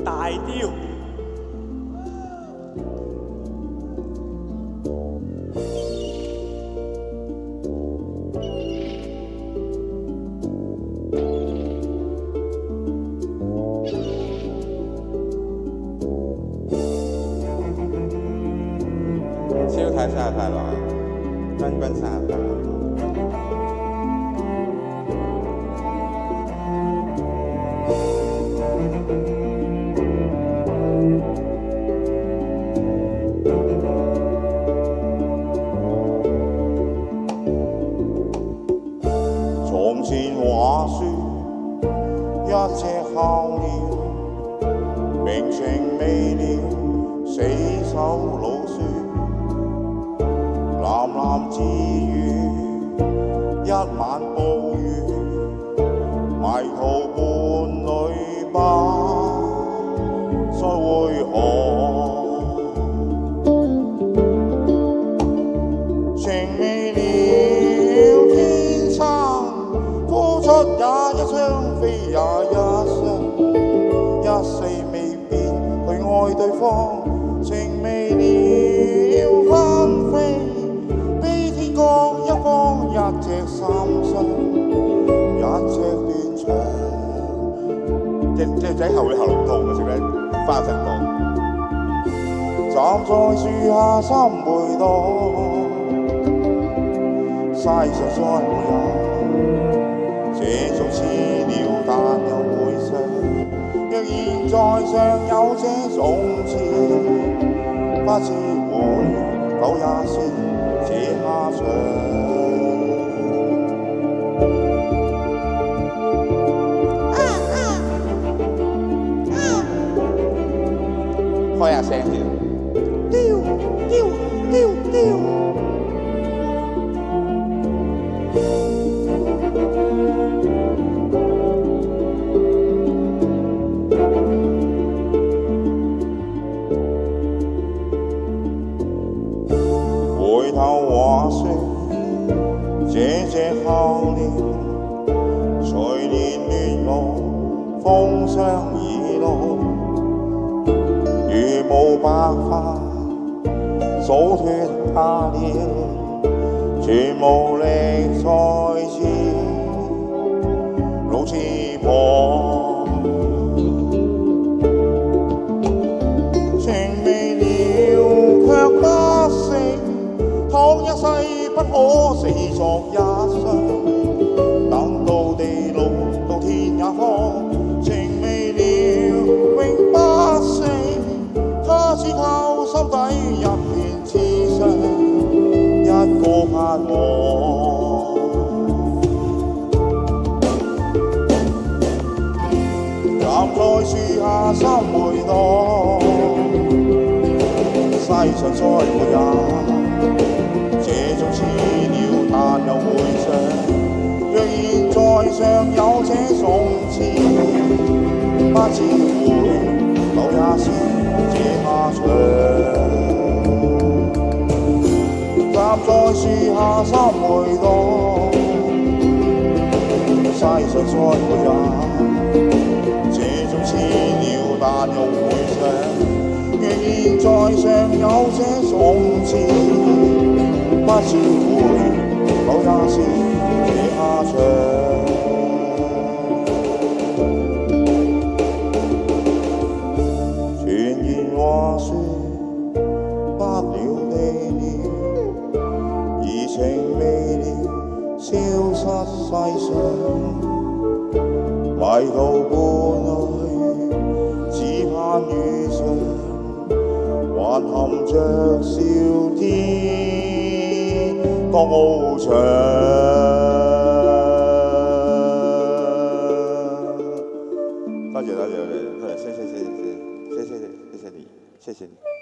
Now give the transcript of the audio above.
大雕。超太生日快樂，君君生日快樂。從前話說一隻候鳥，名情未了死守老樹，喃喃自語一晚暴雨，迷途伴侶不再會合。情未了天生，付出也一雙，飛也一雙，一世未變去愛對方。情未了分飛，悲天各一方，一隻三雙，一隻斷腸。隻仔後腦痛嘅，食得花神多。站在樹下心回蕩，世上再沒有這種痴了，但又回想，若現在尚有這種痴，不知會否也是這下場。開下聲先。丟丟丟丟。回頭話說，這隻候鳥，隨年月路，風霜已老，如無白髮數脫下了，全無力再次老翅膀。情未了卻不識，倘一世不可死作一雙，等到地老到天也荒。情未了永不息，他只靠心底一片痴傷，一個盼望。站在樹下心回蕩，世上再沒有這種痴了，但又回想，若現在尚有這種痴，不知會否也是這下場。站在樹下心回蕩，世上再沒有這種痴了，但又回想，若現在尚有這種痴，不知會否也是這下場。傳言話說不了地了，而情未了消失世上，迷途伴侶只盼遇上，還含着笑天多翱翔。多謝，謝謝你，謝謝你。